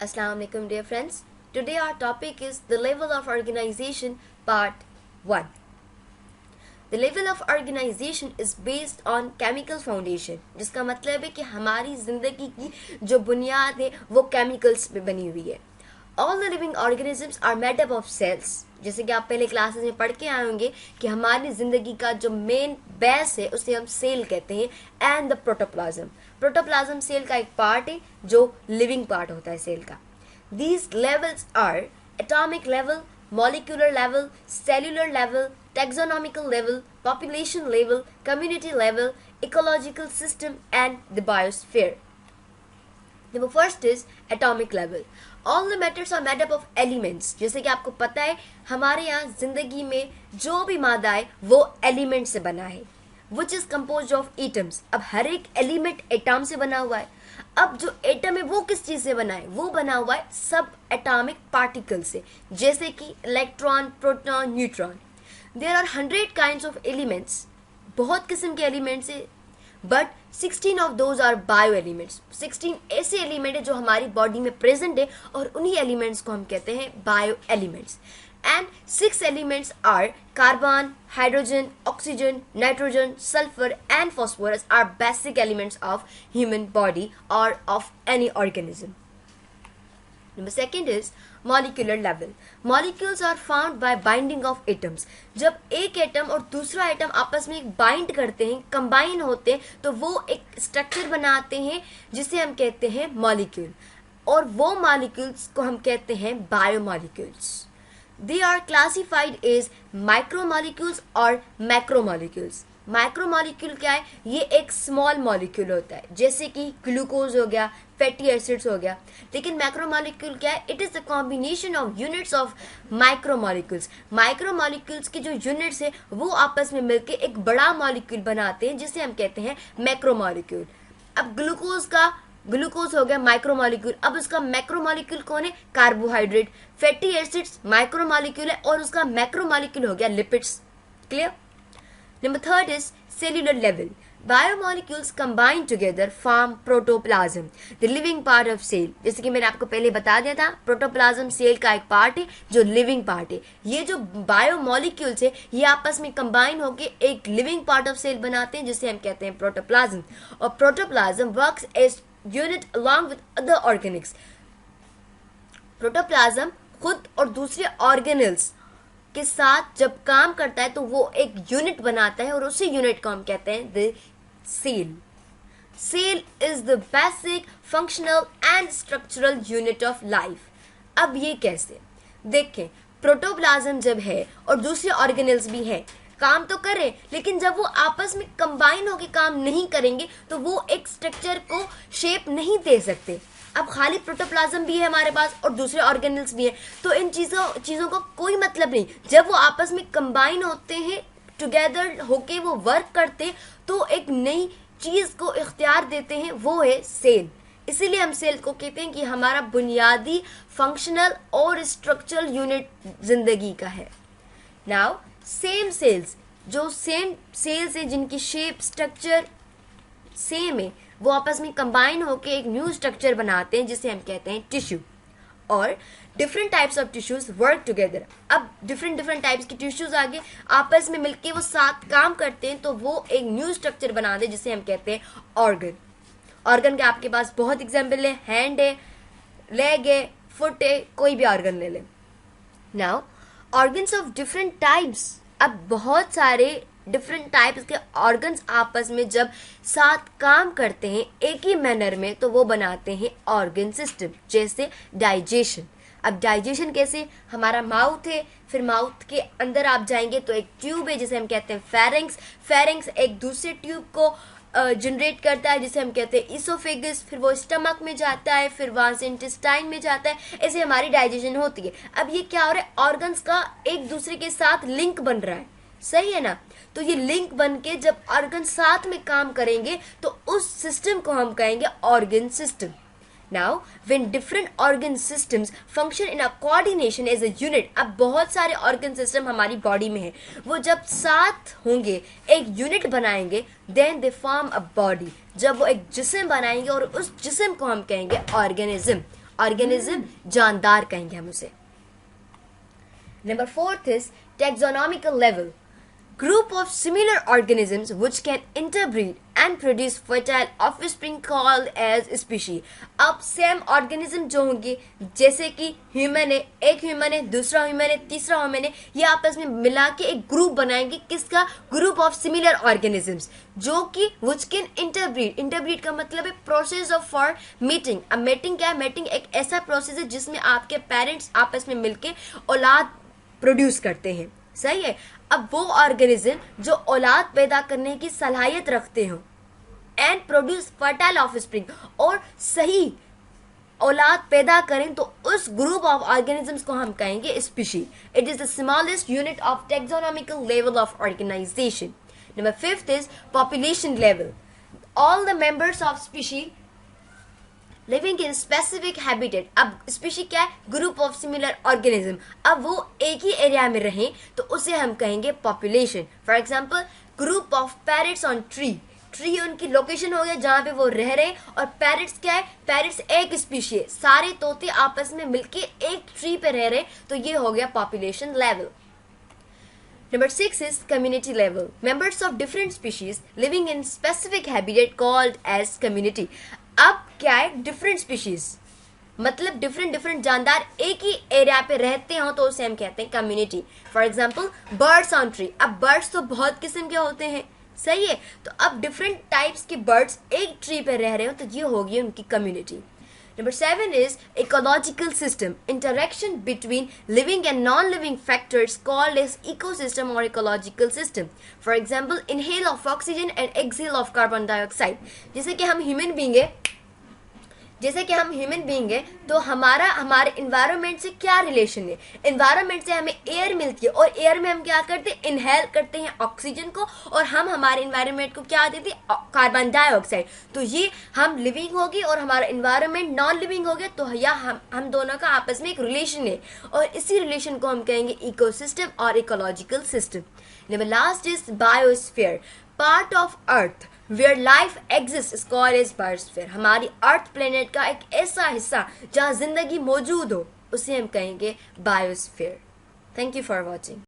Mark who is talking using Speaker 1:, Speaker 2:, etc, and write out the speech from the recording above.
Speaker 1: Assalamu alaikum dear friends. Today our topic is the level of organization part 1. The level of organization is based on chemical foundation. जिसका मतलब है कि हमारी जिंदगी की जो बुनियाद है वो केमिकल्स पे बनी हुई है. All the living organisms are made up of cells. जैसे कि आप पहले क्लासेस में पढ़ के आए होंगे कि हमारी जिंदगी का जो मेन बेस है उसे हम सेल कहते हैं and the protoplasm. Protoplasm cell का एक पार्ट है जो लिविंग पार्ट होता है सेल का. These levels are atomic level, molecular level, cellular level, taxonomical level, population level, community level, ecological system and the biosphere. The first is atomic level. All the matters are made up of elements. जैसे कि आपको पता है हमारे यहाँ जिंदगी में जो भी मादा है वो एलिमेंट से बना है, which is composed of atoms. अब हर एक एलिमेंट एटम से बना हुआ है. अब जो एटम है वो किस चीज से बना है? वो बना हुआ है सब एटॉमिक पार्टिकल से, जैसे कि electron, proton, neutron. There are 100 kinds of elements. बहुत किस्म के एलिमेंट्स है, but 16 of those are bio elements. 16 ऐसे एलिमेंट है जो हमारी बॉडी में प्रेजेंट है और उन्हीं एलिमेंट्स को हम कहते हैं bio elements. And 6 elements are carbon, hydrogen, oxygen, nitrogen, sulfur and phosphorus are basic elements of human body or of any organism. Number second is molecular level. Molecules are formed by binding of atoms. जब एक atom और दूसरा atom आपस में bind करते हैं, combine होते हैं, तो वो एक स्ट्रक्चर बनाते हैं जिसे हम कहते हैं मॉलिक्यूल. और वो मॉलिक्यूल्स को हम कहते हैं biomolecules. They are classified as micromolecules और macromolecules. Macromolecule क्या है? ये एक स्मॉल मॉलिक्यूल होता है, जैसे कि ग्लूकोज हो गया, फैटी एसिड्स हो गया. लेकिन मैक्रोमोलिक्यूल क्या है? It is the combination of units of micromolecules. Micromolecules की जो यूनिट्स है वो आपस में मिलकर एक बड़ा मॉलिक्यूल बनाते हैं जिसे हम कहते हैं मैक्रोमोलिक्यूल. अब ग्लूकोज हो गया माइक्रोमोलिक्यूल. अब उसका मैक्रोमोलिक्यूल कौन है? कार्बोहाइड्रेट. फैटी एसिड्स माइक्रोमोलिक्यूल है और उसका मैक्रोमोलिक्यूल हो गया lipids. Clear? Number third is cellular level. Biomolecules combine together form protoplasm, the living part of cell. जैसे कि मैंने आपको पहले बता दिया था, प्रोटोप्लाज्म सेल का एक पार्ट है जो लिविंग पार्ट है. ये जो बायोमोलिक्यूल्स है ये आपस में कंबाइन होकर एक लिविंग पार्ट ऑफ सेल बनाते हैं जिसे हम कहते हैं प्रोटोप्लाज्म. और protoplasm works as unit along with other organics. Protoplasm खुद और दूसरे ऑर्गेनल्स के साथ जब काम करता है तो वो एक यूनिट बनाता है और उसी यूनिट को हम कहते हैं the cell. Cell is the basic functional and structural unit of life. अब ये कैसे? देखें, प्रोटोप्लाज्म जब है और दूसरे ऑर्गेनल्स भी हैं, काम तो करें, लेकिन जब वो आपस में कंबाइन होकर काम नहीं करेंगे तो वो एक स्ट्रक्चर को शेप नहीं दे सकते. अब खाली प्रोटोप्लाज्म भी है हमारे पास और दूसरे ऑर्गेनल्स भी है, तो इन चीजों का कोई मतलब नहीं. जब वो आपस में कंबाइन होते हैं, टुगेदर होके वो वर्क करते हैं, तो एक नई चीज को इख्तियार देते हैं, वो है सेल. इसीलिए हम सेल को कहते हैं कि हमारा बुनियादी फंक्शनल और स्ट्रक्चरल यूनिट जिंदगी का है. नाउ सेम सेल्स, जो सेम सेल्स है जिनकी शेप स्ट्रक्चर सेम है, वो आपस में कंबाइन होकर एक न्यू स्ट्रक्चर बनाते हैं जिसे हम कहते हैं टिश्यू. और different types of tissues work together. अब डिफरेंट टाइप्स की टिश्यूज आगे आपस में मिलके वो साथ काम करते हैं तो वो एक न्यू स्ट्रक्चर बनाते हैं जिसे हम कहते हैं ऑर्गन. ऑर्गन के आपके पास बहुत एग्जाम्पल है. हैंड है, लेग है, फुट है, कोई भी ऑर्गन ले लें. Now organs of different types. अब बहुत सारे डिफरेंट टाइप्स के ऑर्गन्स आपस में जब साथ काम करते हैं एक ही मैनर में तो वो बनाते हैं ऑर्गन सिस्टम. जैसे डाइजेशन. अब डाइजेशन कैसे? हमारा माउथ है, फिर माउथ के अंदर आप जाएंगे तो एक ट्यूब है जिसे हम कहते हैं फेरिंग्स. फेरिंग्स एक दूसरे ट्यूब को जनरेट करता है जिसे हम कहते हैं इसोफेगस. फिर वो स्टमक में जाता है, फिर वहां से इंटेस्टाइन में जाता है. ऐसे हमारी डाइजेशन होती है. अब ये क्या हो रहा है? ऑर्गन्स का एक दूसरे के साथ लिंक बन रहा है. सही है ना? तो ये लिंक बन के जब ऑर्गन साथ में काम करेंगे तो उस सिस्टम को हम कहेंगे organ system. Now, when different organ systems function in a coordination as a unit, अब बहुत सारे organ system हमारी body में है, वो जब साथ होंगे एक unit बनाएंगे, then they form a body. जब वो एक जिस्म बनाएंगे और उस जिस्म को हम कहेंगे organism. ऑर्गेनिज्म, जानदार कहेंगे हम उसे. Number 4 is taxonomical level. Group of similar organisms which can interbreed and produce fertile offspring called as species. अब सेम ऑर्गेनिज्म जो होंगे, जैसे कि ह्यूमन है, एक ह्यूमन है, दूसरा ह्यूमन है, तीसरा ह्यूमन है, ये आपस में मिला के एक ग्रुप बनाएंगे. किसका? ग्रुप ऑफ सिमिलर ऑर्गेनिजम्स, जो कि which can interbreed. इंटरब्रीड का मतलब है प्रोसेस ऑफ फॉर मीटिंग. अब मीटिंग क्या है? मीटिंग एक ऐसा प्रोसेस है जिसमें आपके पेरेंट्स आपस में मिलके औलाद प्रोड्यूस करते हैं. सही है. अब वो ऑर्गेनिज्म जो औलाद पैदा करने की सलाहियत रखते हो एंड प्रोड्यूस फर्टाइल ऑफस्प्रिंग, और सही औलाद पैदा करें, तो उस ग्रुप ऑफ ऑर्गेनिजम्स को हम कहेंगे species. It is the smallest unit of taxonomical level of organisation. Number 5 is population level. All the members of species living in specific habitat. अब स्पीशी क्या है? Group of similar organism. अब वो एक ही area में रहें तो उसे हम कहेंगे population. For example, group of parrots on tree. Tree उनकी लोकेशन हो गया जहां पे वो रह रहे हैं, और पैरट्स क्या है? पैरट्स एक स्पीशी है, सारे तोते आपस में मिलके एक ट्री पे रह रहे, तो ये हो गया population level. Number 6 is community level. Members of different species living in specific habitat called as community. अब क्या है? डिफरेंट स्पीशीज, मतलब डिफरेंट जानदार एक ही एरिया पे रहते हो तो उसे हम कहते हैं community. For example, birds on tree. अब बर्ड्स तो बहुत किस्म के होते हैं. सही है. तो अब डिफरेंट टाइप्स के बर्ड्स एक ट्री पे रह रहे हो तो ये होगी उनकी community. Number 7 is ecological system. Interaction between living and non-living factors called as ecosystem or ecological system. For example, inhale of oxygen and exhale of carbon dioxide. जैसे कि हम ह्यूमन बीइंग है, तो हमारे इन्वायरमेंट से क्या रिलेशन है? Environment से हमें एयर मिलती है, और एयर में हम क्या करते हैं? इनहेल करते हैं ऑक्सीजन को, और हम हमारे इन्वायरमेंट को क्या देते हैं? Carbon dioxide. तो ये हम लिविंग होगी और हमारा इन्वायरमेंट नॉन लिविंग हो गया, तो या हम दोनों का आपस में एक रिलेशन है, और इसी रिलेशन को हम कहेंगे इकोसिस्टम और ecological system. Number last is biosphere. Part of earth where life exists is called as biosphere. हमारी अर्थ प्लेनेट का एक ऐसा हिस्सा जहाँ जिंदगी मौजूद हो, उसे हम कहेंगे biosphere. Thank you for watching.